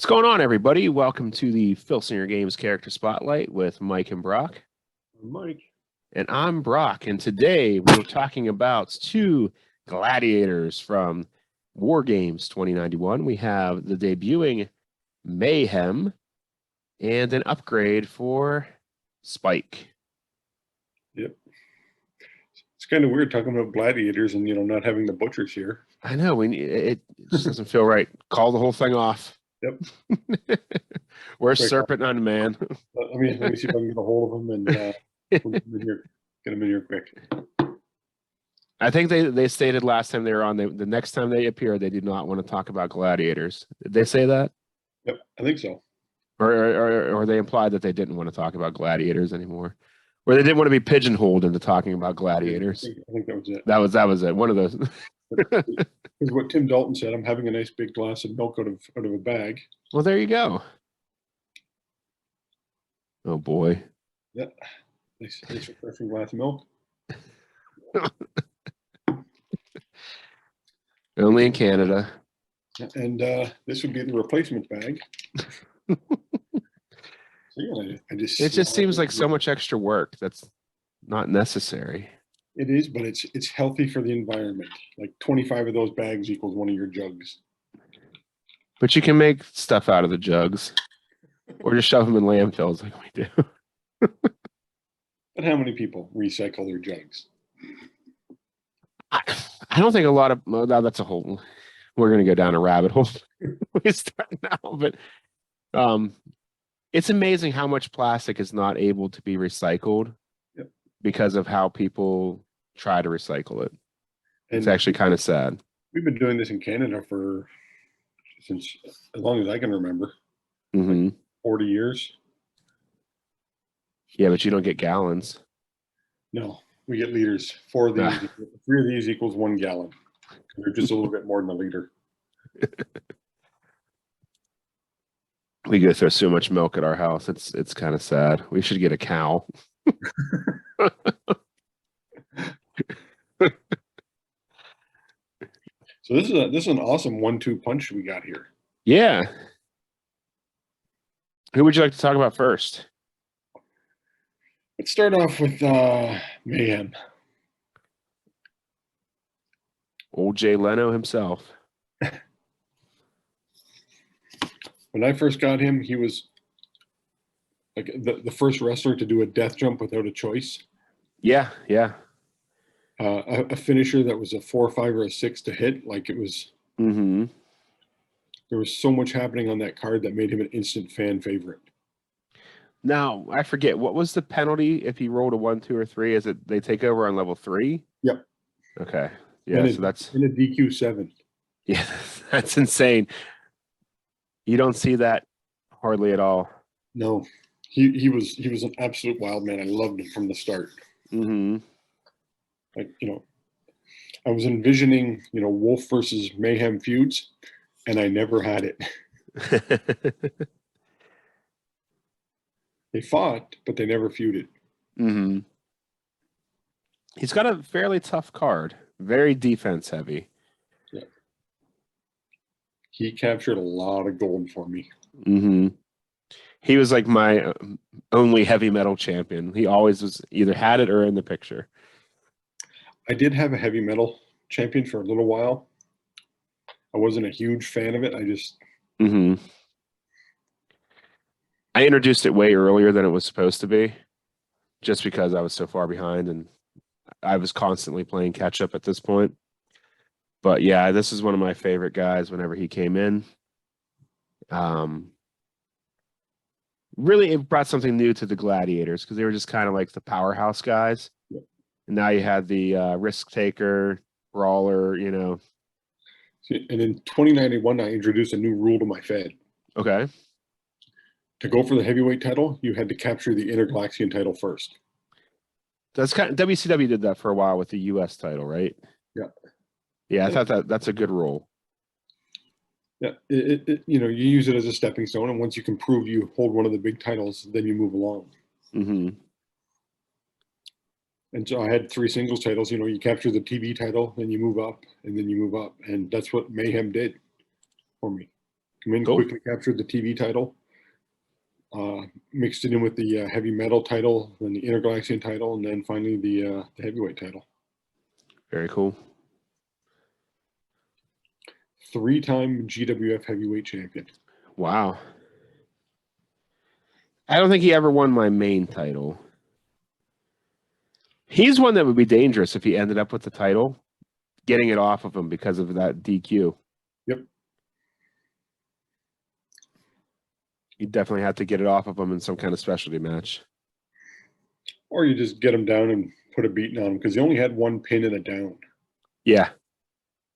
What's going on, everybody? Welcome to the Filsinger Games Character Spotlight with Mike and Brock. Mike. And I'm Brock, and today we're talking about two gladiators from War Games 2091. We have the debuting Mayhem and an upgrade for Spike. Yep. It's kind of weird talking about gladiators and, not having the butchers here. I know, it just doesn't feel right. Call the whole thing off. Yep. We're Serpent Unman. Let me see if I can get a hold of them and get them in here quick. I think they stated last time they were on, the next time they appear, they did not want to talk about gladiators. Did they say that? Yep, I think so. Or they implied that they didn't want to talk about gladiators anymore. Or they didn't want to be pigeonholed into talking about gladiators. I think that was it. That was it. One of those. Because what Tim Dalton said, I'm having a nice big glass of milk out of a bag. Well, there you go. Oh boy. Yeah. Nice refreshing glass of milk. Only in Canada. And this would be the replacement bag. So yeah, it just seems like so much extra work that's not necessary. It is, but it's healthy for the environment. Like 25 of those bags equals one of your jugs. But you can make stuff out of the jugs, or just shove them in landfills like we do. But how many people recycle their jugs? I don't think a lot of. Well, that's a whole. We're going to go down a rabbit hole. We start now, but it's amazing how much plastic is not able to be recycled. Yep. Because of how people try to recycle it. And it's actually kind of sad. We've been doing this in Canada since as long as I can remember. Mm-hmm. Like 40 years. Yeah, but you don't get gallons. No, we get liters. 4 of these, 3 of these equals 1 gallon. They're just a little bit more than a liter. We go through so much milk at our house. It's kind of sad. We should get a cow. So this is an awesome 1-2 punch we got here. Yeah. Who would you like to talk about first? Let's start off with Mayhem. Old Jay Leno himself. When I first got him, he was like the first wrestler to do a death jump without a choice. Yeah, yeah. A finisher that was a 4, 5, or a 6 to hit. Like it was. Mm-hmm. There was so much happening on that card that made him an instant fan favorite. Now I forget, what was the penalty if he rolled a 1, 2, or 3? Is it they take over on level 3? Yep. Okay. Yeah. So that's in a DQ 7. Yeah, that's insane. You don't see that hardly at all. No, he was an absolute wild man. I loved him from the start. Mm-hmm. Like, I was envisioning, Wolf versus Mayhem feuds, and I never had it. They fought, but they never feuded. Mm-hmm. He's got a fairly tough card. Very defense heavy. Yeah. He captured a lot of gold for me. Mm-hmm. He was like my only heavy metal champion. He always was either had it or in the picture. I did have a heavy metal champion for a little while. I wasn't a huge fan of it. I just... Mm-hmm. I introduced it way earlier than it was supposed to be, just because I was so far behind and I was constantly playing catch up at this point. But yeah, this is one of my favorite guys whenever he came in. Really, it brought something new to the gladiators because they were just kind of like the powerhouse guys. Yep. And now you had the risk taker, brawler, And in 2091, I introduced a new rule to my Fed. Okay. To go for the heavyweight title, you had to capture the Intergalaxian title first. That's kind of, WCW did that for a while with the US title, right? Yeah. Yeah, I thought that's a good rule. Yeah, you use it as a stepping stone, and once you can prove you hold one of the big titles, then you move along. Mm-hmm. And so I had 3 singles titles. You capture the TV title, then you move up, and then you move up, and that's what Mayhem did for me. Come in, Cool. quickly captured the TV title, mixed it in with the heavy metal title, then the Intergalaxian title, and then finally the heavyweight title. Very cool. 3-time GWF heavyweight champion. Wow. I don't think he ever won my main title. He's one that would be dangerous if he ended up with the title, getting it off of him because of that DQ. Yep. You definitely have to get it off of him in some kind of specialty match. Or you just get him down and put a beating on him because he only had one pin and a down. Yeah.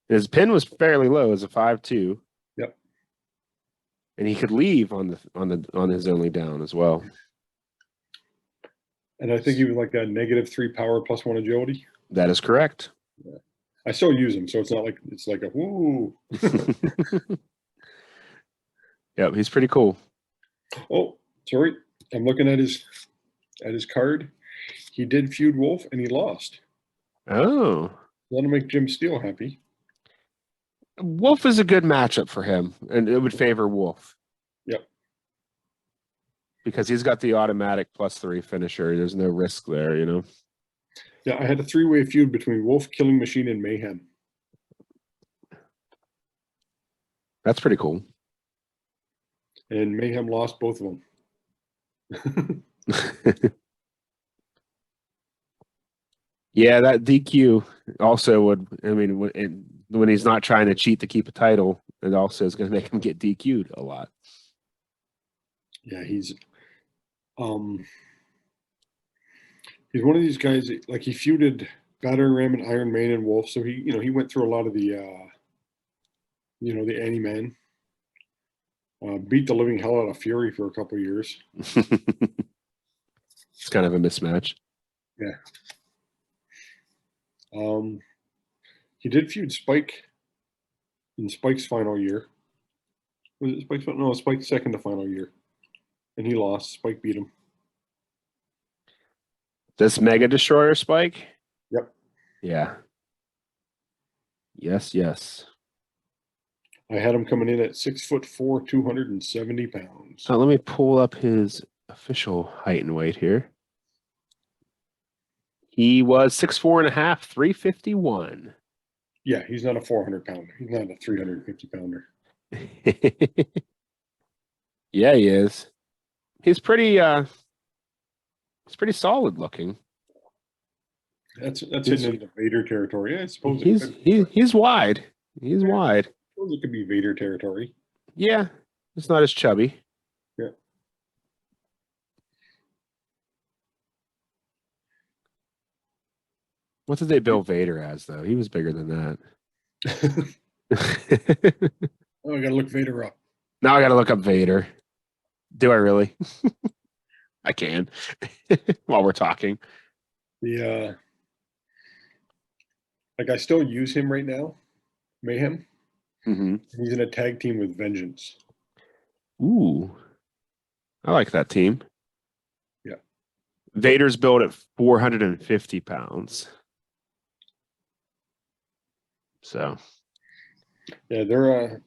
His pin was fairly low as a 5-2. Yep. And he could leave on his only down as well. And I think he was like a -3 power +1 agility. That is correct. Yeah. I still use him, so it's not like it's like a woo. Yep, he's pretty cool. Oh, sorry. I'm looking at his card. He did feud Wolf and he lost. Oh. That'll make Jim Steele happy. Wolf is a good matchup for him, and it would favor Wolf. Yep. Because he's got the automatic +3 finisher. There's no risk there, you know. Yeah, I had a 3-way feud between Wolf, Killing Machine, and Mayhem. That's pretty cool. And Mayhem lost both of them. Yeah, that DQ also would, I mean, when he's not trying to cheat to keep a title, it also is going to make him get DQ'd a lot. Yeah, he's one of these guys, like he feuded Battering Ram and Iron Man and Wolf, so he went through a lot of the the Anti-Man. Beat the living hell out of Fury for a couple of years. It's kind of a mismatch. Yeah. He did feud Spike in Spike's final year. Was it Spike's final? No, Spike's second to final year. And he lost. Spike beat him. This Mega Destroyer Spike? Yep. Yeah. Yes. I had him coming in at 6'4", 270 pounds. Let me pull up his official height and weight here. He was 6'4.5", 351. Yeah, he's not a 400-pounder. He's not a 350-pounder. Yeah, he is. He's pretty solid looking. That's hitting into Vader territory. I suppose he's wide. He's wide. I suppose it could be Vader territory. Yeah, it's not as chubby. Yeah. What did they bill Vader as, though? He was bigger than that. Oh, I gotta look Vader up. Now I gotta look up Vader. Do I really? I can while we're talking. I still use him right now, Mayhem. Mm-hmm. He's in a tag team with Vengeance. Ooh, I like that team. Yeah. Vader's built at 450 pounds. So. Yeah, they're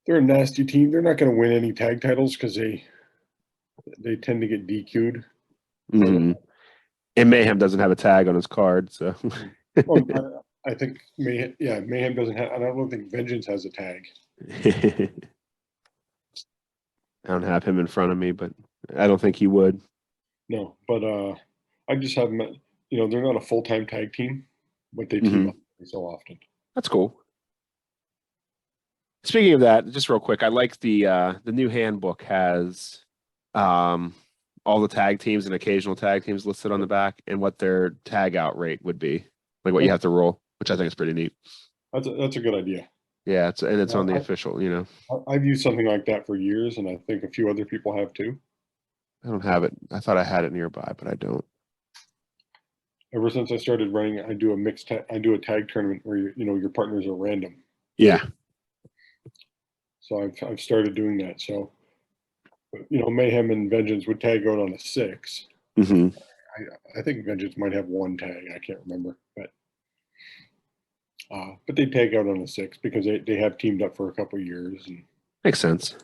a nasty team. They're not going to win any tag titles because they tend to get DQ'd. Mm-hmm. And Mayhem doesn't have a tag on his card, so. Well, I think Mayhem doesn't have. I don't think Vengeance has a tag. I don't have him in front of me, but I don't think he would. No, but I just have them. They're not a full-time tag team, but they team up so often. That's cool. Speaking of that, just real quick, I like the new handbook has all the tag teams and occasional tag teams listed on the back and what their tag out rate would be, like what you have to roll, which I think is pretty neat. That's a good idea. Yeah, it's on the official, I've used something like that for years, and I think a few other people have too. I don't have it. I thought I had it nearby, but I don't. Ever since I started running, I do a tag tournament where your partners are random. Yeah. So I've started doing that. So, Mayhem and Vengeance would tag out on a 6. Mm-hmm. I think Vengeance might have one tag. I can't remember, but they tag out on a 6 because they have teamed up for a couple of years. And Makes sense.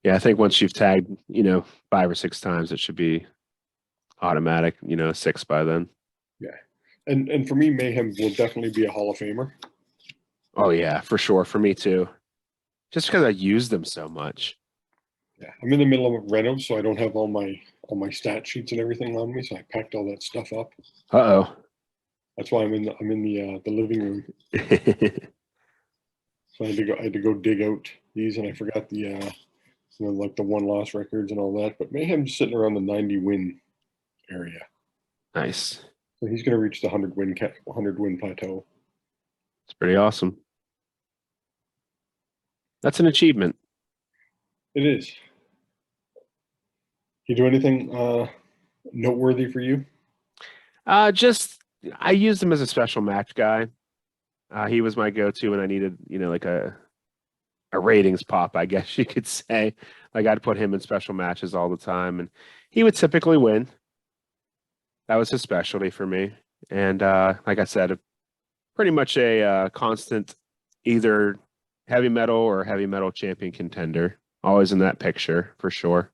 Yeah, I think once you've tagged, 5 or 6 times, it should be automatic, 6 by then. Yeah. And for me, Mayhem will definitely be a Hall of Famer. Oh yeah, for sure. For me too. Just because I use them so much. Yeah. I'm in the middle of a reno, so I don't have all my stat sheets and everything on me, so I packed all that stuff up. Uh-oh. That's why I'm in the living room. So I had to go dig out these, and I forgot the like the 1-loss records and all that. But Mayhem's sitting around the 90 win area. Nice. So he's going to reach the 100 win plateau. It's pretty awesome. That's an achievement. It is. You do anything noteworthy for you? Just I used him as a special match guy. He was my go-to when I needed, like a ratings pop, I guess you could say. Like I'd put him in special matches all the time, and he would typically win. That was his specialty for me. And like I said, pretty much a constant either heavy metal or heavy metal champion contender. Always in that picture for sure.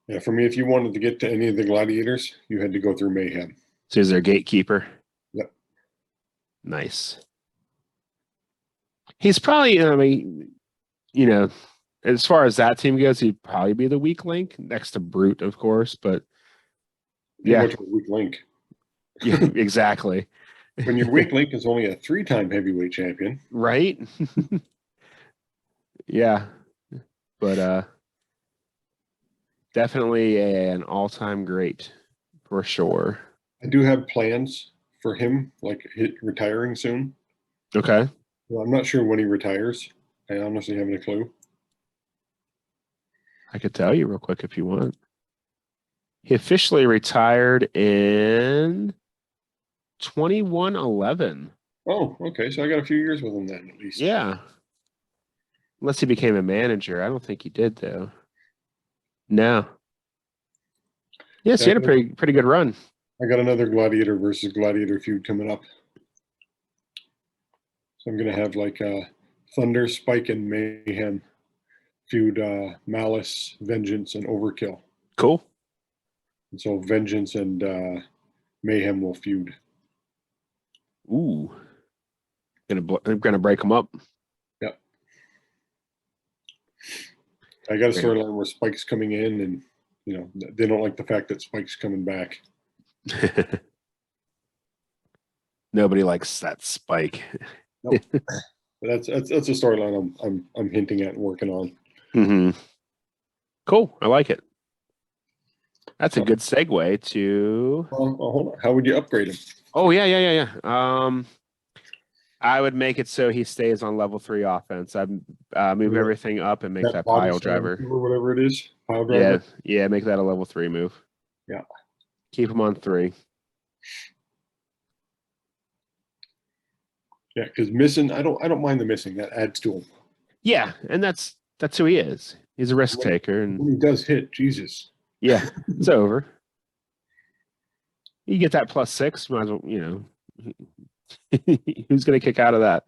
Yeah, for me, if you wanted to get to any of the gladiators, you had to go through Mayhem. So he's their gatekeeper. Yep. Nice. He's probably, as far as that team goes, he'd probably be the weak link next to Brute, of course. But yeah, much of a weak link. Yeah, exactly. When your weak link is only a 3-time heavyweight champion, right? Yeah, but definitely an all-time great for sure. I do have plans for him, like retiring soon. Okay. Well, I'm not sure when he retires. I honestly haven't a clue. I could tell you real quick if you want. He officially retired in 2111. Oh, okay. So I got a few years with him then, at least. Yeah. Unless he became a manager. I don't think he did, though. No. Yes, he had a pretty good run. I got another Gladiator versus Gladiator feud coming up. So I'm going to have like Thunder, Spike, and Mayhem feud Malice, Vengeance, and Overkill. Cool. And so Vengeance and Mayhem will feud. Ooh. Gonna break them up. Yep. I got a storyline where Spike's coming in, and they don't like the fact that Spike's coming back. Nobody likes that Spike. Nope. That's a storyline I'm hinting at and working on. Mm-hmm. Cool. I like it. That's a good segue to. Hold on. How would you upgrade him? Oh yeah. I would make it so he stays on level 3 offense. I'd move everything up and make that pile driver or whatever it is. Pile driver. Yeah. Make that a level 3 move. Yeah. Keep him on 3. Yeah, because missing, I don't mind the missing. That adds to him. Yeah, and that's who he is. He's a risk taker, and when he does hit, Jesus. Yeah, it's over. You get that +6, might as well, who's going to kick out of that?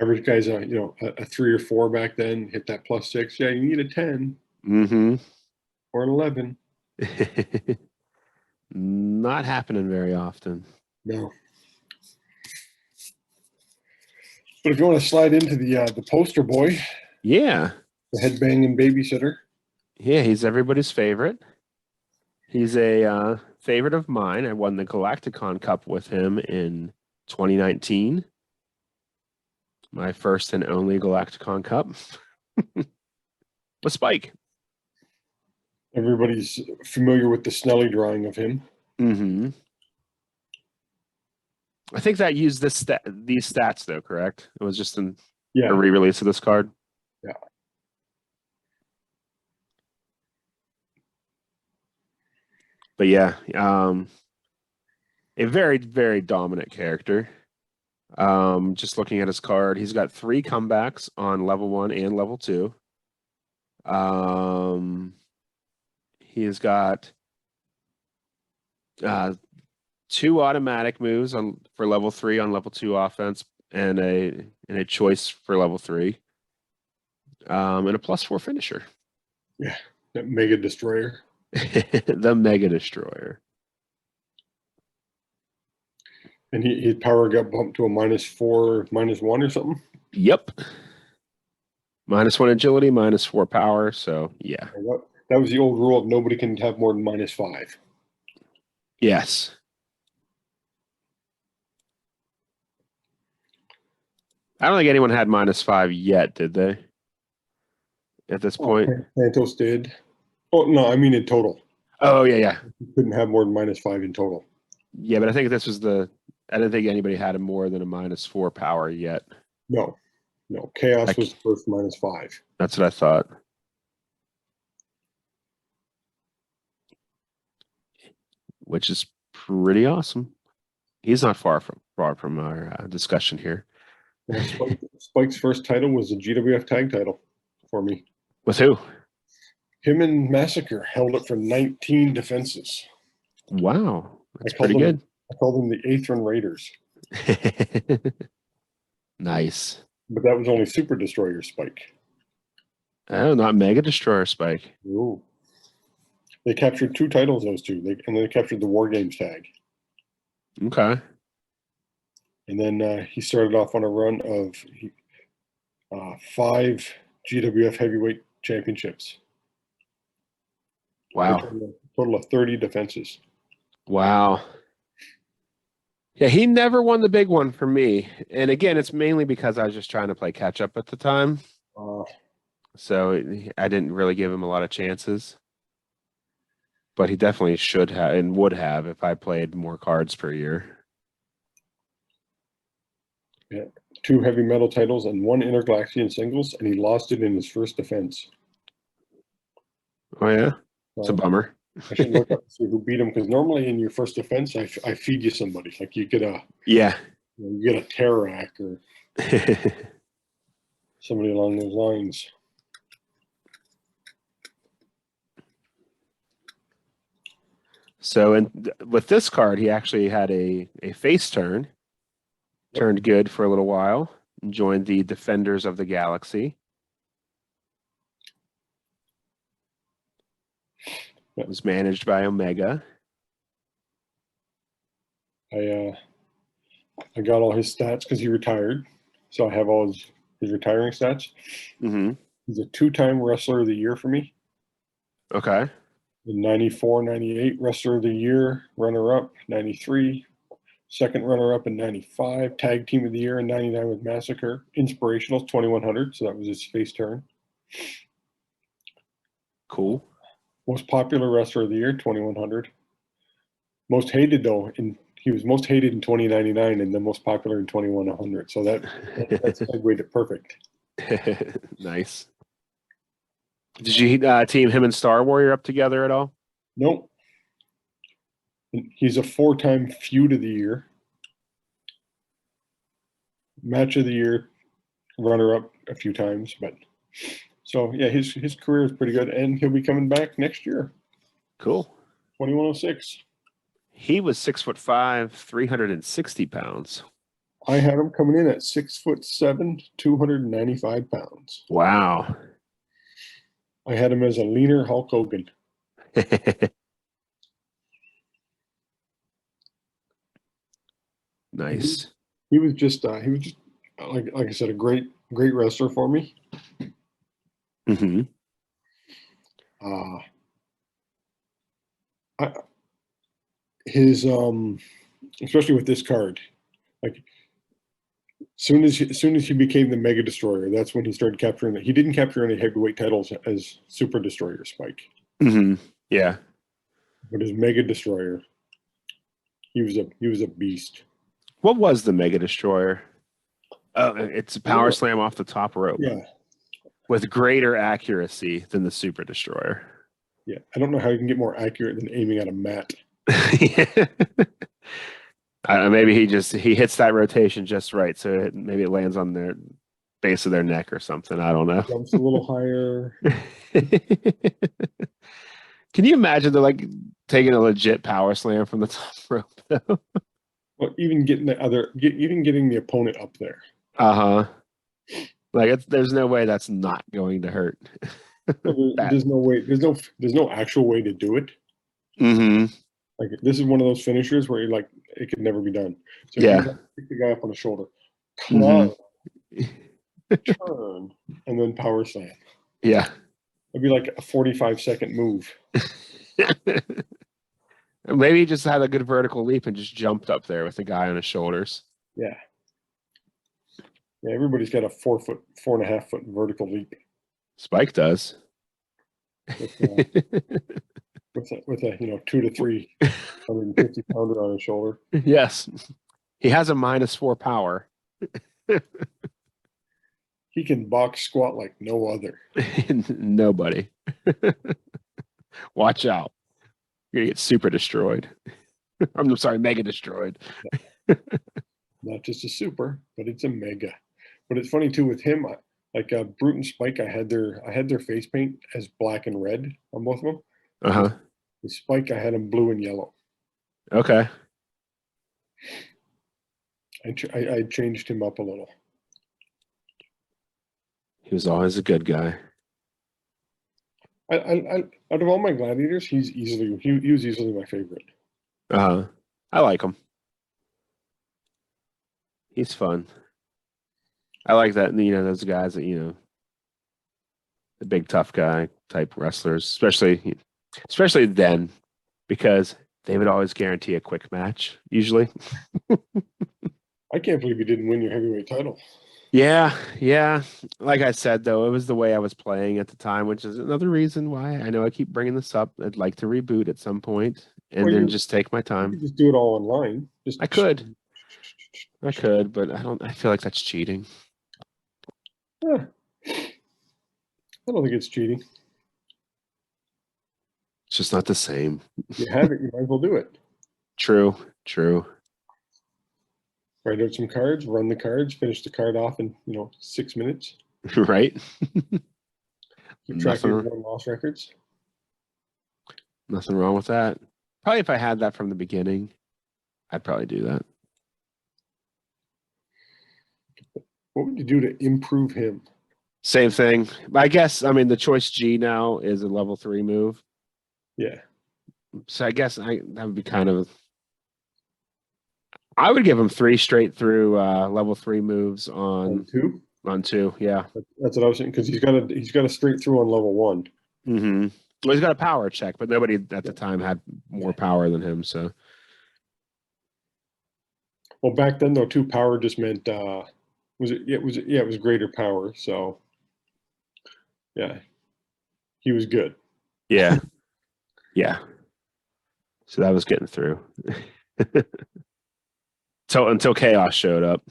Average guy's a 3 or 4 back then. Hit that +6. Yeah, you need a 10. Mm-hmm. Or an 11. Not happening very often. No. But if you want to slide into the poster boy, yeah, the headbanging babysitter. Yeah, he's everybody's favorite. He's a favorite of mine. I won the Galacticon Cup with him in 2019. My first and only Galacticon Cup. With Spike. Everybody's familiar with the Snelly drawing of him. Mm-hmm. I think that used these stats, though, correct? It was just a re-release of this card. Yeah. But yeah, a very, very dominant character. Just looking at his card, he's got 3 comebacks on level 1 and level 2. He has got 2 automatic moves for level 3 on level 2 offense, and a choice for level 3, and a +4 finisher. Yeah, that Mega Destroyer. The Mega Destroyer. And his power got bumped to a -4, -1 or something. Yep. -1 agility, -4 power. So yeah. That was the old rule of nobody can have more than -5. Yes. I don't think anyone had -5 yet, did they? At this point? Santos did. Oh, no, I mean in total. Oh, yeah. You couldn't have more than -5 in total. Yeah, but I think this was I didn't think anybody had more than a -4 power yet. No. Chaos was the first -5. That's what I thought. Which is pretty awesome. He's not far from our discussion here. Spike's first title was the GWF tag title for me. With who? Him and Massacre held it for 19 defenses. Wow. That's pretty good. I called them the Aethrin Raiders. Nice. But that was only Super Destroyer Spike. Oh, not Mega Destroyer Spike. Ooh. They captured 2 titles, those two. And they captured the War Games tag. Okay. And then he started off on a run of 5 GWF Heavyweight Championships. Wow. Total of 30 defenses. Wow. Yeah, he never won the big one for me. And again, it's mainly because I was just trying to play catch up at the time. So I didn't really give him a lot of chances. But he definitely should have and would have if I played more cards per year. Yeah, 2 heavy metal titles and 1 Intergalaxian singles, and he lost it in his first defense. Oh, yeah? It's a bummer. I should look up and see who beat him, because normally in your first defense, I feed you somebody. Like you get a you get a Terrak or somebody along those lines. So, with this card, he actually had a face turn. Turned good for a little while. And joined the Defenders of the Galaxy. It was managed by Omega. I got all his stats because he retired, so I have all his retiring stats. Mm-hmm. He's a 2-time Wrestler of the Year for me. Okay. In 94, 98, Wrestler of the Year, runner-up, 93, second runner-up in 95, Tag Team of the Year in 99 with Massacre, Inspirational 2100, so that was his face turn. Cool. Most Popular Wrestler of the Year, 2100. Most Hated, though, he was most hated in 2099 and the most popular in 2100, so that's segued it perfect. Nice. Did you team him and Star Warrior up together at all? Nope. He's a 4-time Feud of the Year, Match of the Year, runner-up a few times. But so yeah, his career is pretty good, and he'll be coming back next year. Cool. 2106. He was 6'5", 360 pounds. I had him coming in at 6'7", 295 pounds. Wow. I had him as a leaner Hulk Hogan. Nice. He was just like I said, a great wrestler for me. Mm-hmm. His especially with this card, like soon as he became the Mega Destroyer, that's when he started capturing it. He didn't capture any heavyweight titles as Super Destroyer Spike. Mm-hmm. Yeah. But as Mega Destroyer, he was a beast. What was the Mega Destroyer? Oh, it's a power slam off the top rope. Yeah. With greater accuracy than the Super Destroyer. Yeah. I don't know how you can get more accurate than aiming at a mat. Maybe he hits that rotation just right, so maybe it lands on their base of their neck or something. I don't know. Jumps a little higher. Can you imagine they're like taking a legit power slam from the top rope though? Well, even getting even getting the opponent up there. Uh-huh. Like there's no way that's not going to hurt. There's no way. There's no actual way to do it. Mm-hmm. Like this is one of those finishers where you're like, it could never be done. So Yeah. you pick the guy up on the shoulder, Mm-hmm. turn, and then power slam. Yeah. It'd be like a 45-second move. Maybe he just had a good vertical leap and just jumped up there with the guy on his shoulders. Yeah. Yeah, everybody's got a 4.5 foot vertical leap. Spike does. With a 2 to 350 pounder on his shoulder. Yes. He has a -4 power. He can box squat like no other. Nobody. Watch out. You're gonna get super destroyed. I'm sorry, mega destroyed. Not just a super, but it's a mega. But it's funny too with him, like Brute and Spike, I had their face paint as black and red on both of them. Uh-huh. With Spike, I had him blue and yellow. Okay. I changed him up a little. He was always a good guy. I out of all my gladiators, he was easily my favorite. Uh-huh. I like him. He's fun. I like that, those guys that, the big tough guy type wrestlers, especially then, because they would always guarantee a quick match, usually. I can't believe you didn't win your heavyweight title. Yeah. Like I said, though, it was the way I was playing at the time, which is another reason why I know I keep bringing this up. I'd like to reboot at some point and then just take my time. You could just do it all online. I could, but I feel like that's cheating. I don't think it's cheating. It's just not the same. You have it, you might as well do it. True. Write out some cards, run the cards, finish the card off in 6 minutes. Right. Keep track of your win-loss records. Nothing wrong with that. Probably if I had that from the beginning, I'd probably do that. What would you do to improve him? Same thing. I guess, the choice G now is a level 3 move. Yeah. So I guess that would be kind of... I would give him 3 straight through level 3 moves on 2? On 2, yeah. That's what I was saying, because he's got a straight through on level 1. Mm-hmm. Well, he's got a power check, but nobody at the time had more power than him, so... Well, back then, though, 2 power just meant... it was greater power, so... Yeah. He was good. Yeah. Yeah. So that was getting through. Until Chaos showed up.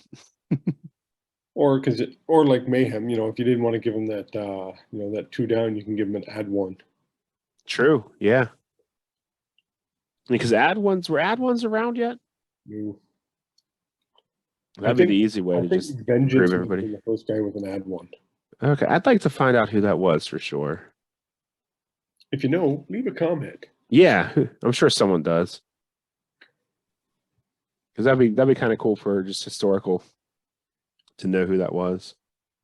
Or like Mayhem, if you didn't want to give him that that 2 down, you can give him an add 1. True, yeah. Because were add ones around yet? No. That'd be the easy way to just Vengeance prove everybody. the first guy with an add 1. Okay, I'd like to find out who that was for sure. If you know, leave a comment. Yeah, I'm sure someone does. Because that'd be kind of cool for just historical to know who that was.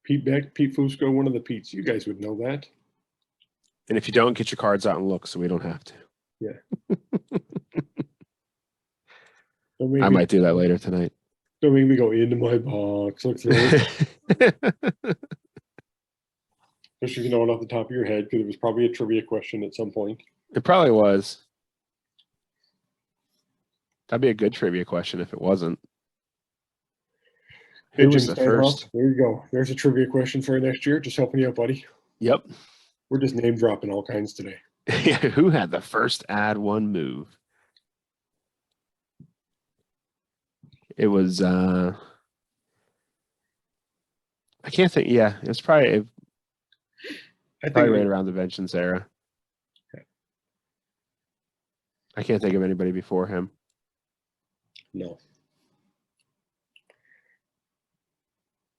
Pete Beck, Pete Fusco, one of the Petes. You guys would know that. And if you don't, get your cards out and look, so we don't have to. Yeah. I might do that later tonight. Don't make me go into my box. Look through it. Especially if you know it off the top of your head, because it was probably a trivia question at some point. It probably was. That'd be a good trivia question if it wasn't. Who was the first? There you go. There's a trivia question for next year. Just helping you out, buddy. Yep. We're just name dropping all kinds today. Who had the first add 1 move? It was I can't think. Yeah, it was probably right around the Vengeance era. Okay. I can't think of anybody before him. No.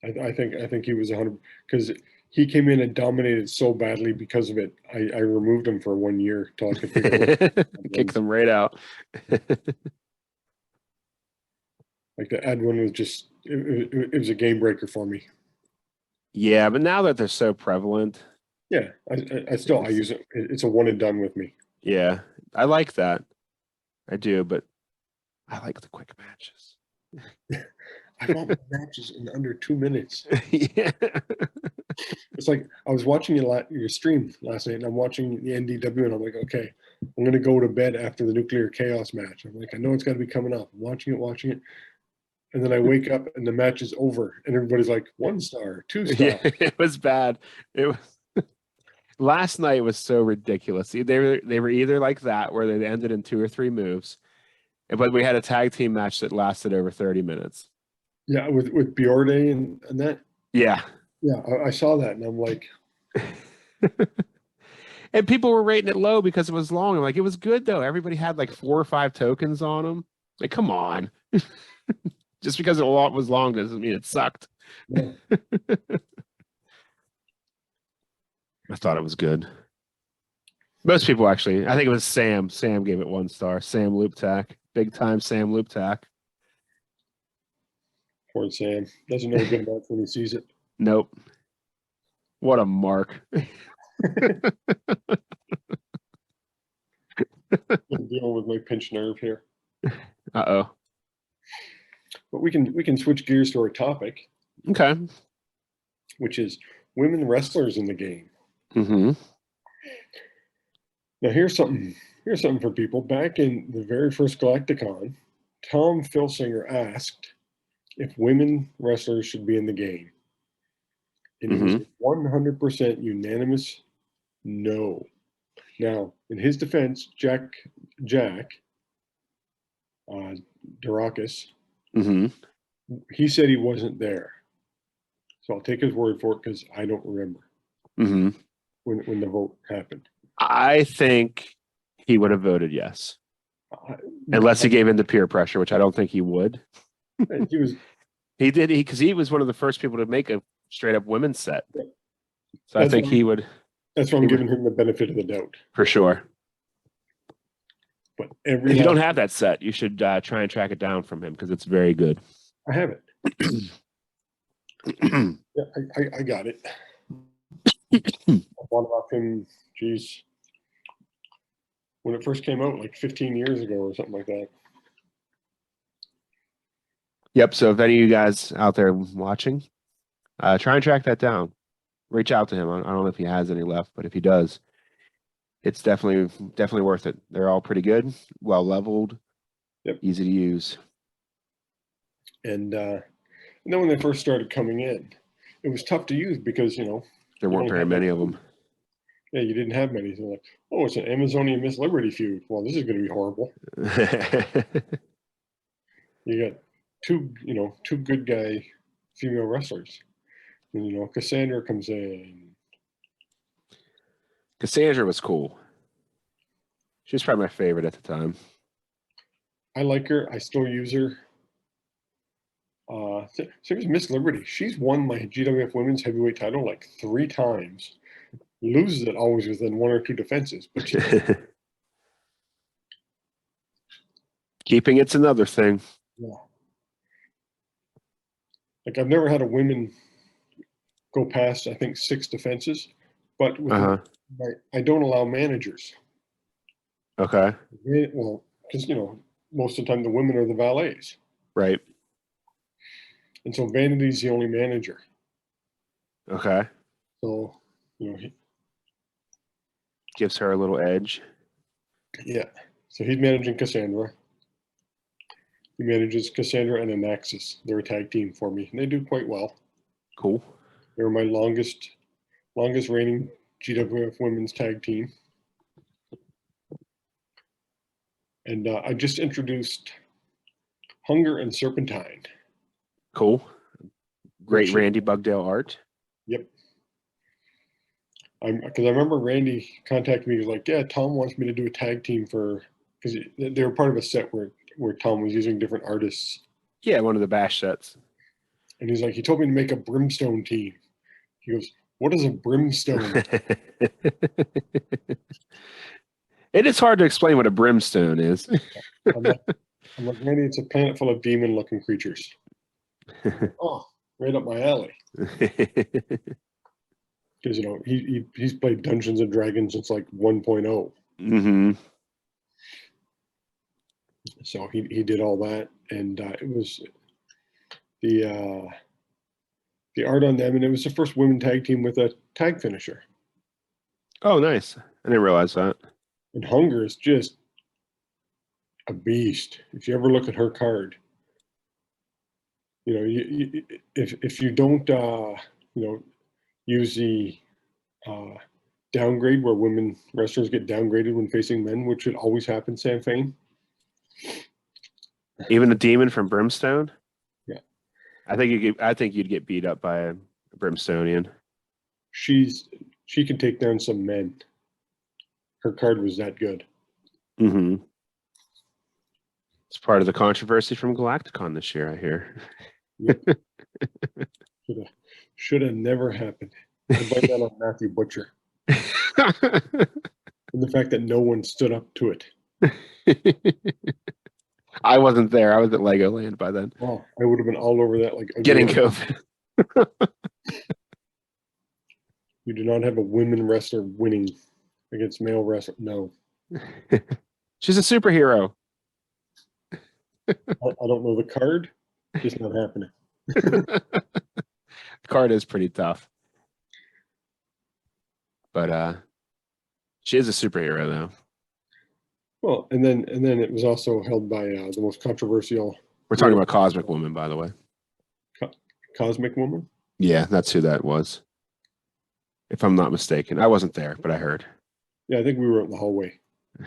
I think he was 100, because he came in and dominated so badly because of it. I removed him for 1 year till I could figure out. Kick them right out. Like the ad one was just it was a game breaker for me. Yeah, but now that they're so prevalent, Yeah, I use it. It's a one and done with me. yeah, I like that. I do, but I like the quick matches. I want matches in under 2 minutes. Yeah. It's like I was watching your stream last night, and I'm watching the NDW, and I'm like, okay, I'm gonna go to bed after the Nuclear Chaos match. I'm like, I know it's got to be coming up. I'm watching it, and then I wake up and the match is over, and everybody's like 1 star, 2 star. Yeah, it was bad. It was last night was so ridiculous. They were either like that where they ended in 2 or 3 moves, but we had a tag team match that lasted over 30 minutes. Yeah, with Bjorde and that. Yeah. Yeah, I saw that, and I'm like, and people were rating it low because it was long. I'm like, it was good though. Everybody had like 4 or 5 tokens on them. Like, come on. Just because it was long doesn't mean it sucked. yeah. I thought it was good. Most people actually. I think it was Sam. Sam gave it 1 star. Sam Loop Tack. Big time Sam Loop Tack. Poor Sam. Doesn't know a good match when he sees it. Nope. What a mark. I'm dealing with my pinched nerve here. Uh-oh. But we can switch gears to our topic, Okay. which is women wrestlers in the game. Mm-hmm. Now here's something for people. Back in the very first Galacticon, Tom Filsinger asked if women wrestlers should be in the game. And it was a 100% unanimous no. Now, in his defense, Jack Durakis, he said he wasn't there. So I'll take his word for it because I don't remember when the vote happened. I think he would have voted yes. Unless he gave in to peer pressure, which I don't think he would. He did because he was one of the first people to make a straight up women's set. So I think he would. That's why I'm giving him the benefit of the doubt. For sure. But if you don't have that set, you should try and track it down from him because it's very good. I have it. Yeah, I got it. I bought it off him, geez, when it first came out, like 15 years ago or something like that. Yep. So if any of you guys out there watching, try and track that down. Reach out to him. I don't know if he has any left, but if he does, it's definitely worth it. They're all pretty good, well leveled, easy to use. And then when they first started coming in, it was tough to use because there weren't very many of them. Yeah, you didn't have many. So like, oh, it's an Amazonian Miss Liberty feud. Well, this is going to be horrible. You got two good guy female wrestlers. And, Cassandra comes in. Cassandra was cool. She was probably my favorite at the time. I like her. I still use her. Same as Miss Liberty. She's won my GWF Women's Heavyweight title like 3 times. Loses it always within 1 or 2 defenses. But keeping it's another thing. Yeah. Like I've never had a women go past, I think, 6 defenses, but with I don't allow managers. Okay. Well, because most of the time the women are the valets. Right. And so Vanity's the only manager. Okay. So, he gives her a little edge. Yeah. So he's managing Cassandra. He manages Cassandra and Anaxis. They're a tag team for me, and they do quite well. Cool. They're my longest reigning GWF women's tag team. And I just introduced Hunger and Serpentine. Cool. Great Randy Bugdale art. Yep. Because I remember Randy contacted me. He was like, yeah, Tom wants me to do a tag team because they were part of a set where Tom was using different artists. Yeah, one of the bash sets. And he's like, he told me to make a Brimstone team. He goes, What is a brimstone? It is hard to explain what a brimstone is. I'm like, maybe it's a planet full of demon-looking creatures. Oh, right up my alley. Because he's played Dungeons and Dragons since like 1.0. Mm-hmm. So he did all that, and it was the art on them, and it was the first women tag team with a tag finisher. Oh, nice. I didn't realize that. And Hunger is just a beast. If you ever look at her card, if you don't use the downgrade where women wrestlers get downgraded when facing men, which should always happen, Sam Fain. Even a demon from Brimstone? Yeah. I think you'd get beat up by a Brimstonian. She can take down some men. Her card was that good. Mm-hmm. It's part of the controversy from Galacticon this year, I hear. Yep. Should have never happened. I blame that on Matthew Butcher. And the fact that no one stood up to it. I wasn't there. I was at Legoland by then. Oh, I would have been all over that. Like getting COVID. You do not have a women wrestler winning against male wrestler. No. She's a superhero. I don't know the card. Just not happening. The card is pretty tough. But she is a superhero though. Well, and then it was also held by the most controversial. We're talking about Cosmic Woman, by the way. Cosmic Woman? Yeah, that's who that was. If I'm not mistaken. I wasn't there, but I heard. Yeah, I think we were in the hallway.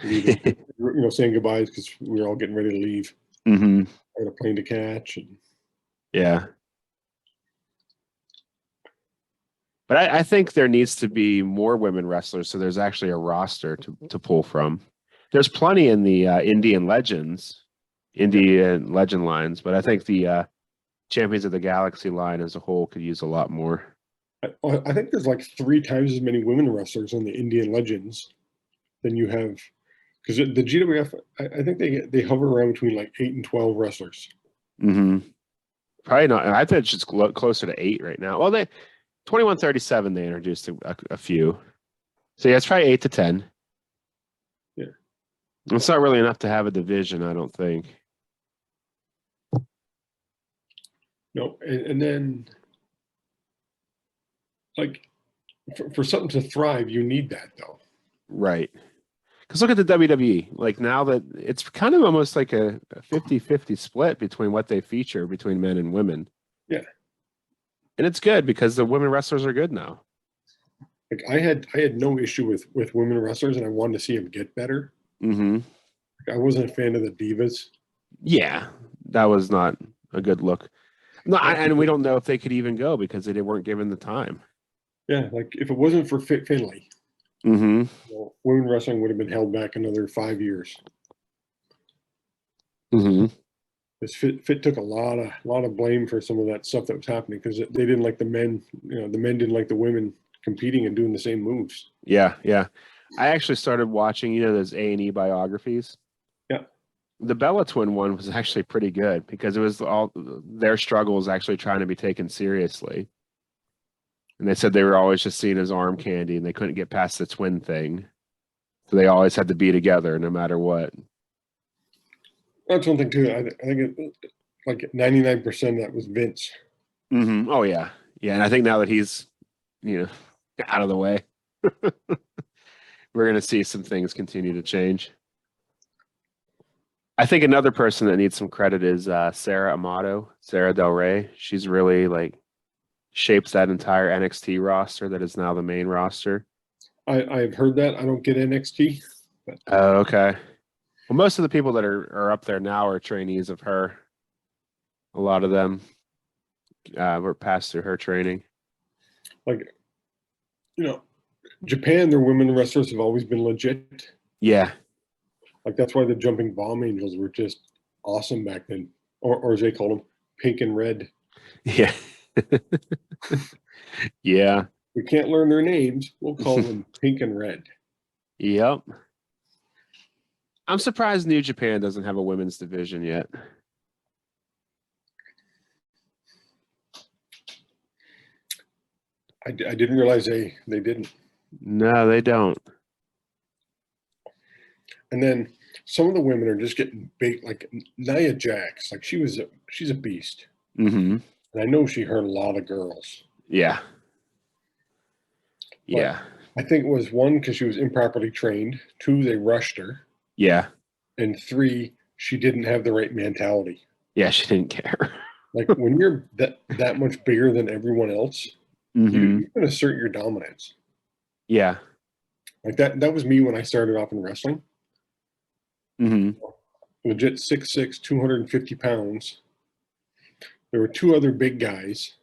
Saying goodbyes because we were all getting ready to leave. Mm-hmm. I had a plane to catch. And... Yeah. But I think there needs to be more women wrestlers, so there's actually a roster to pull from. There's plenty in the Indian Legend lines, but I think the Champions of the Galaxy line as a whole could use a lot more. I think there's like 3 times as many women wrestlers on the Indian Legends than you have, because the GWF, I think they hover around between like 8 and 12 wrestlers. Mm-hmm. Probably not. I think it's just closer to 8 right now. Well, 2137 they introduced a few, so yeah, it's probably 8 to 10. Yeah, it's not really enough to have a division, I don't think. No, and then like for something to thrive, you need that though. Right. Because look at the WWE. Like now that it's kind of almost like a 50-50 split between what they feature between men and women. Yeah. And it's good because the women wrestlers are good now. Like I had no issue with women wrestlers, and I wanted to see them get better. Mm-hmm. Like I wasn't a fan of the divas. Yeah, that was not a good look. No, and we don't know if they could even go because they weren't given the time. Yeah, like if it wasn't for Finlay, mm-hmm. Women wrestling would have been held back another 5 years. Mm-hmm. This Fit took a lot of blame for some of that stuff that was happening because they didn't like the men. The men didn't like the women competing and doing the same moves. Yeah. I actually started watching, those A&E biographies. Yeah. The Bella Twin one was actually pretty good because it was all their struggles actually trying to be taken seriously. And they said they were always just seen as arm candy and they couldn't get past the twin thing. So they always had to be together no matter what. That's one thing too. I think like 99% of that was Vince. Mm-hmm. Oh yeah. Yeah. And I think now that he's, out of the way, we're going to see some things continue to change. I think another person that needs some credit is Sarah Amato, Sarah Del Rey. She's really shapes that entire NXT roster that is now the main roster. I've heard that. I don't get NXT. But... Oh, okay. Well, most of the people that are up there now are trainees of her. A lot of them were passed through her training. Like, Japan, their women wrestlers have always been legit. Yeah. Like, that's why the Jumping Bomb Angels were just awesome back then. Or as they called them, pink and red. Yeah. Yeah. We can't learn their names. We'll call them Pink and Red. Yep. I'm surprised New Japan doesn't have a women's division yet. I didn't realize they didn't. No, they don't. And then some of the women are just getting big, like Nia Jax. Like she's a beast. Mm-hmm. And I know she hurt a lot of girls. Yeah. But Yeah. I think it was 1, because she was improperly trained. 2, they rushed her. Yeah. And 3, she didn't have the right mentality. Yeah, she didn't care. Like when you're that much bigger than everyone else, Mm-hmm. you can assert your dominance. Yeah. Like that was me when I started off in wrestling. Mm-hmm. Legit 6'6", 250 pounds. There were 2 other big guys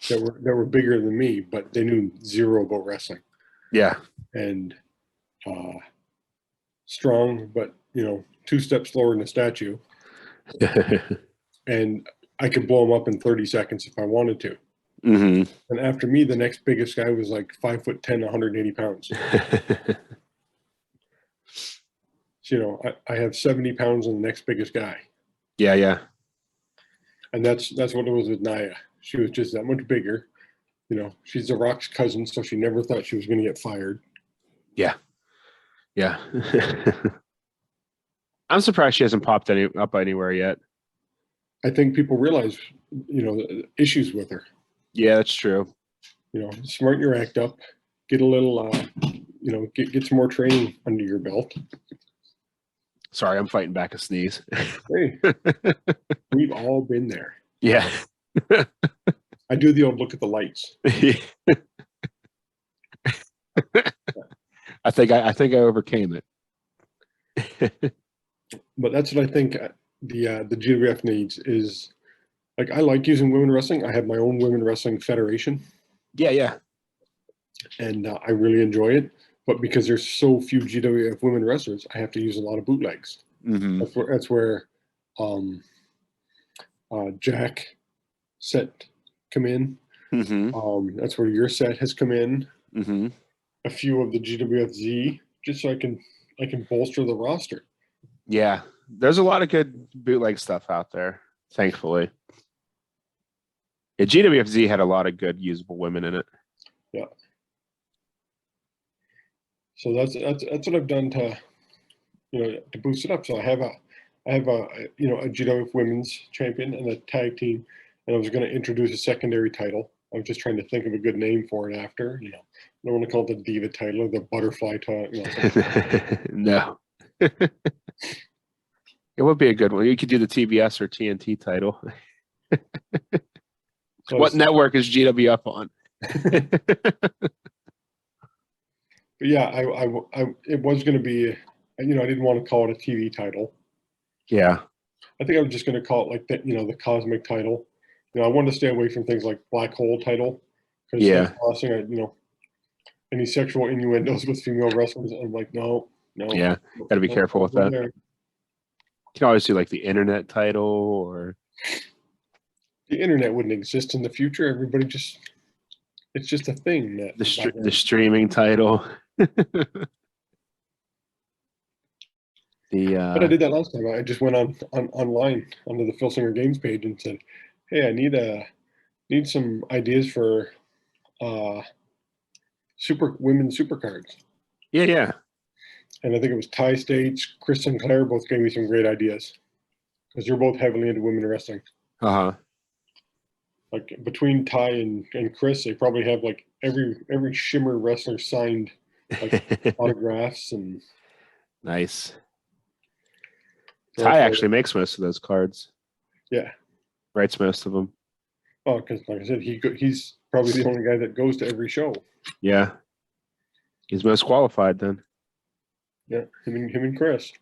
that were bigger than me, but they knew zero about wrestling. Yeah. And strong, but 2 steps slower than a statue. And I could blow them up in 30 seconds if I wanted to. Mm-hmm. And after me, the next biggest guy was like 5'10", 180 pounds. So, I have 70 pounds on the next biggest guy. Yeah, yeah. And that's what it was with Nia. She was just that much bigger. She's The Rock's cousin, so she never thought she was going to get fired. Yeah. Yeah. I'm surprised she hasn't popped up anywhere yet. I think people realize, the issues with her. Yeah, that's true. Smarten your act up, get a little, get some more training under your belt. Sorry, I'm fighting back a sneeze. Hey, we've all been there. Yeah. I do the old look at the lights. I think I overcame it. But that's what I think the GWF needs is, like, I like using women wrestling. I have my own women wrestling federation. Yeah, yeah. And I really enjoy it. But because there's so few GWF women wrestlers, I have to use a lot of bootlegs. Mm-hmm. That's where Jack set come in. Mm-hmm. That's where your set has come in. Mm-hmm. A few of the GWFZ, just so I can bolster the roster. Yeah, there's a lot of good bootleg stuff out there, thankfully. Yeah, GWFZ had a lot of good usable women in it. Yeah. So that's what I've done to boost it up. So I have a GWF women's champion and a tag team, and I was going to introduce a secondary title. I was just trying to think of a good name for it after. I don't want to call it the Diva title or the Butterfly title. No. It would be a good one. You could do the TBS or TNT title. So what network is GWF on? But yeah, it was going to be, I didn't want to call it a TV title. Yeah. I think I was just going to call it like that, the cosmic title. I wanted to stay away from things like black hole title. Because crossing, any sexual innuendos with female wrestlers. I'm like, no. Yeah, got to be careful with that. You can always do like the internet title or. The internet wouldn't exist in the future. Everybody it's just a thing. That the streaming title. But I did that last time. I just went online onto the Filsinger Games page and said, "Hey, I need some ideas for women supercards." Yeah, yeah. And I think it was Ty States, Chris Sinclair both gave me some great ideas because they're both heavily into women wrestling. Uh-huh. Like between Ty and Chris, they probably have like every Shimmer wrestler signed, like autographs and. Nice. Ty actually makes most of those cards. Yeah. Writes most of them. Oh, because like I said, he's probably the only guy that goes to every show. Yeah. He's most qualified then. Yeah, him and Chris.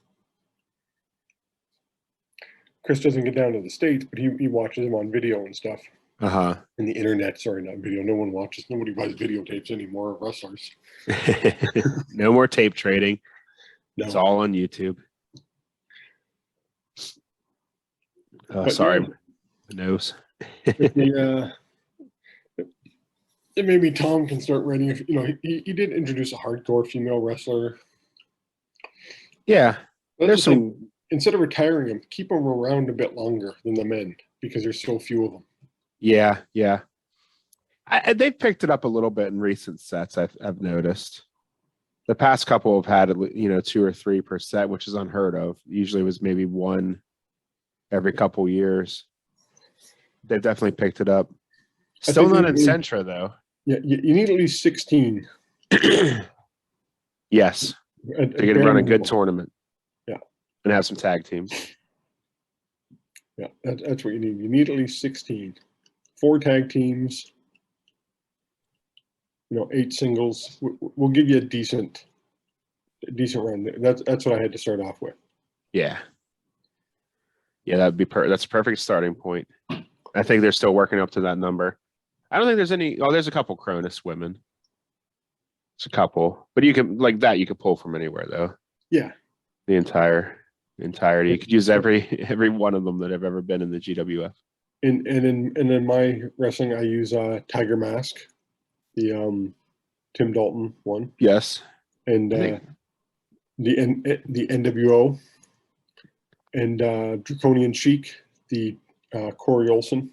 Chris doesn't get down to the States, but he watches them on video and stuff. Uh-huh. And the internet, sorry, not video. Nobody buys videotapes anymore of wrestlers. No more tape trading. No. It's all on YouTube. Oh, sorry. My nose. And maybe Tom can start writing. You know, he did introduce a hardcore female wrestler. Yeah, there's some. Instead of retiring them, keep them around a bit longer than the men because there's so few of them. Yeah, yeah. They've picked it up a little bit in recent sets. I've noticed. The past couple have had 2 or 3 per set, which is unheard of. Usually, it was maybe 1 every couple years. They've definitely picked it up. Still not in Centra though. Yeah, you need at least 16. Yes, to get to run a good tournament. Yeah, and have some tag teams. Yeah, that's what you need. You need at least 16. 4 tag teams. 8 singles. We'll give you a decent run. That's what I had to start off with. Yeah. Yeah, that'd be that's a perfect starting point. I think they're still working up to that number. I don't think there's any. Oh, there's a couple Cronus women. It's a couple, but you can you could pull from anywhere though. Yeah. The entirety. You could use every one of them that have ever been in the GWF. And in my wrestling, I use Tiger Mask, the Tim Dalton one. Yes. And the NWO, and Draconian Sheik, the Corey Olson.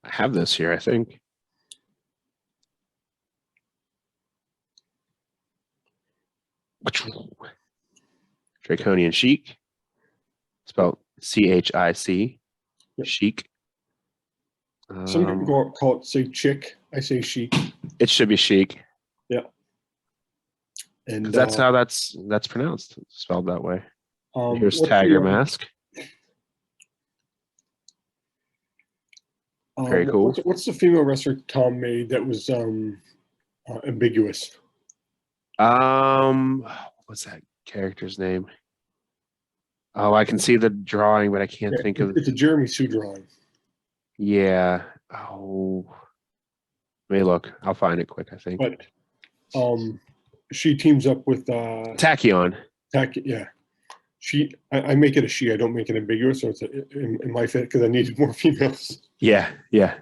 I have this here, I think. Draconian Sheik, spelled CHIC. Yep. Chic. Some people call it chick. I say chic. It should be chic. Yeah. And that's how that's pronounced, spelled that way. Here's Tiger Mask. Very cool. What's the female wrestler Tom made that was ambiguous? What's that character's name? Oh, I can see the drawing, but I can't think of it. It's a Jeremy Sue drawing. Yeah. Oh, let me look. I'll find it quick, I think. But she teams up with Tachyon. Yeah. I make it a she. I don't make it ambiguous, so it's in my fit because I needed more females. Yeah, yeah.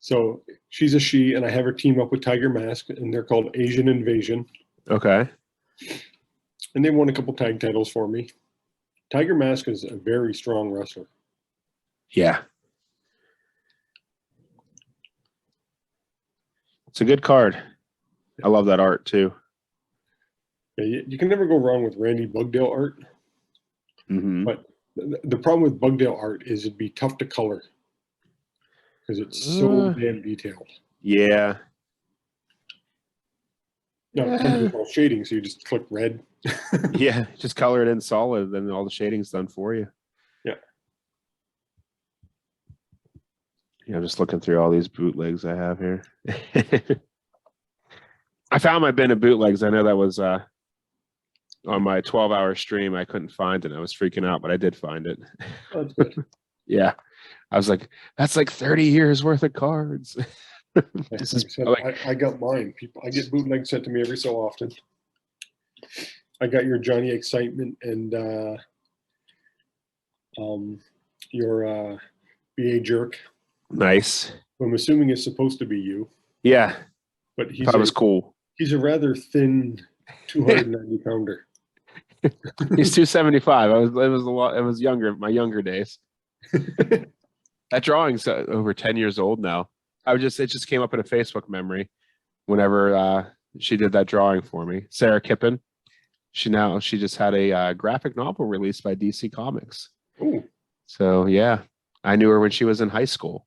So she's a she, and I have her team up with Tiger Mask, and they're called Asian Invasion. Okay. And they won a couple tag titles for me. Tiger Mask is a very strong wrestler. Yeah. It's a good card. I love that art too. Yeah, you can never go wrong with Randy Bugdale art. Mm-hmm. But the problem with Bugdale art is it'd be tough to color because it's so damn detailed. Yeah. No, it comes with all shading, so you just click red. Yeah, just color it in solid, then all the shading's done for you. Yeah. Yeah, I'm just looking through all these bootlegs I have here. I found my bin of bootlegs. I know that was on my 12-hour stream. I couldn't find it. I was freaking out, but I did find it. Oh, that's good. Yeah. I was like, that's like 30 years worth of cards. I got mine. I get bootlegs sent to me every so often. I got your Johnny Excitement and your BA Jerk. Nice. I'm assuming it's supposed to be you. Yeah. But that was cool. He's a rather thin 290 pounder. He's 275. It was younger, my younger days. That drawing's over 10 years old now. It just came up in a Facebook memory whenever she did that drawing for me. Sarah Kippen. She just had a graphic novel released by DC Comics. Ooh. So yeah, I knew her when she was in high school.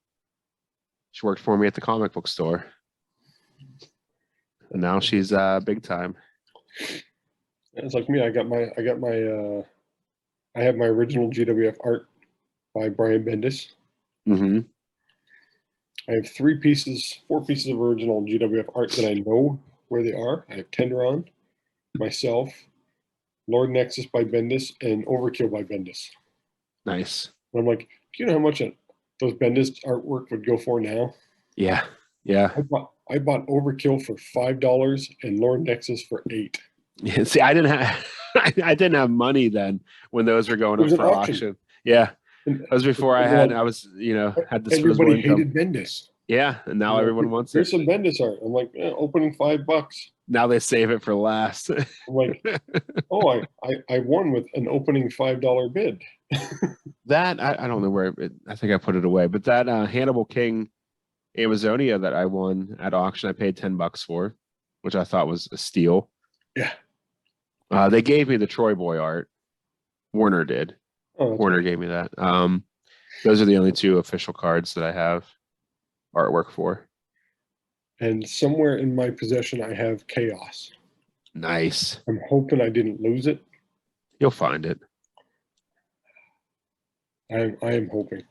She worked for me at the comic book store. And now she's big time. It's like me. I have my original GWF art by Brian Bendis. Mm-hmm. I have 4 pieces of original GWF art that I know where they are. I have Tenderon, myself, Lord Nexus by Bendis, and Overkill by Bendis. Nice. And I'm like, do you know how much those Bendis artwork would go for now? Yeah, yeah. I bought Overkill for $5 and Lord Nexus for $8. Yeah, see, I didn't have money then when those were going up for auction. Yeah. That was before I had disposable Everybody income. hated Bendis. Yeah, and now everyone wants Here's it. some Bendis art. I'm like, opening $5. Now they save it for last. I'm like, oh, I won with an opening $5 bid. That I don't know where I think I put it away, but that Hannibal King Amazonia that I won at auction, I paid $10 for, which I thought was a steal. Yeah. They gave me the Troy Boy art. Warner did. Oh, Warner gave me that. Those are the only two official cards that I have artwork for. And somewhere in my possession, I have Chaos. Nice. I'm hoping I didn't lose it. You'll find it. I am hoping.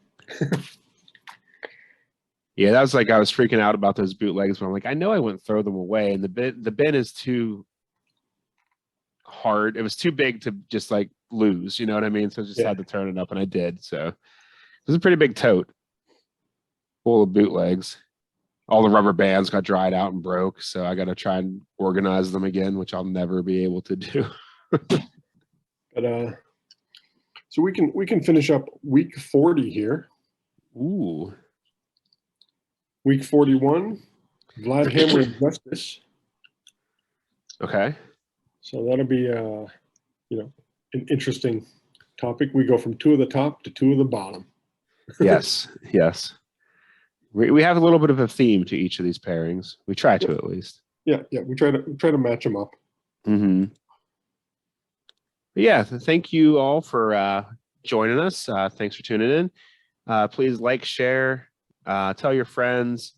Yeah, that was like I was freaking out about those bootlegs, but I'm like, I know I wouldn't throw them away, and the bin is too hard. It was too big to just like lose. You know what I mean? So I just had to turn it up, and I did. So it was a pretty big tote full of bootlegs. All the rubber bands got dried out and broke, so I got to try and organize them again, which I'll never be able to do. But so we can finish up week 40 here. Ooh. Week 41, Vlad Hammer and Justice. Okay. So that'll be an interesting topic. We go from 2 of the top to 2 of the bottom. Yes. Yes. We have a little bit of a theme to each of these pairings. We try to, at least. Yeah. We try to match them up. Mm-hmm. Yeah. Thank you all for joining us. Thanks for tuning in. Please like, share, tell your friends.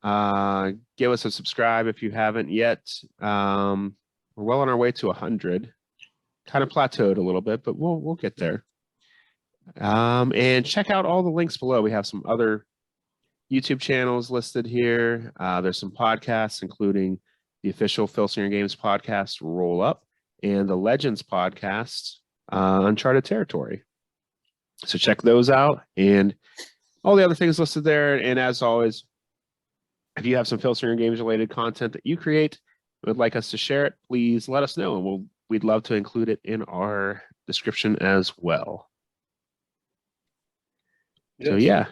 Give us a subscribe if you haven't yet. We're well on our way to 100. Kind of plateaued a little bit, but we'll get there. And check out all the links below. We have some other YouTube channels listed here. There's some podcasts, including the official Filsinger Games podcast, Roll Up, and the Legends podcast, Uncharted Territory. So check those out, and all the other things listed there. And as always, if you have some Filsinger Games related content that you create and would like us to share it, please let us know, and we'd love to include it in our description as well. Yes. So yeah.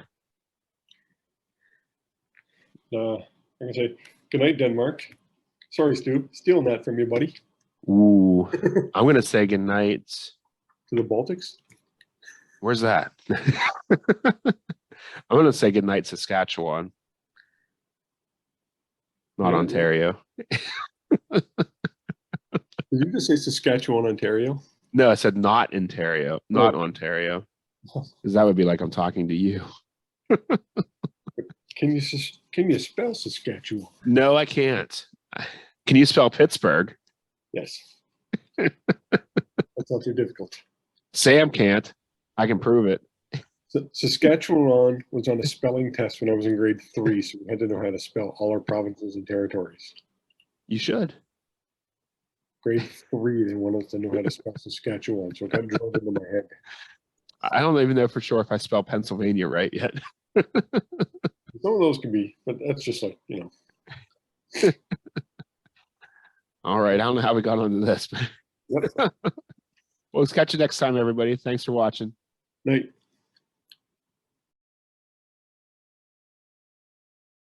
I'm gonna say good night, Denmark. Sorry, Stu, stealing that from you, buddy. Ooh, I'm gonna say good night to the Baltics. Where's that? I'm gonna say good night, Saskatchewan, not Ontario. Did you just say Saskatchewan, Ontario? No, I said not Ontario, not Ontario, because that would be like I'm talking to you. Can you spell Saskatchewan? No, I can't. Can you spell Pittsburgh? Yes. That's not too difficult. Sam can't. I can prove it. Saskatchewan was on a spelling test when I was in grade 3, so we had to know how to spell all our provinces and territories. You should. Grade 3, they wanted us to know how to spell Saskatchewan, so it got drilled into my head. I don't even know for sure if I spell Pennsylvania right yet. Some of those can be, but that's just like, All right. I don't know how we got onto this, but yep. Well, let's catch you next time, everybody. Thanks for watching. Night.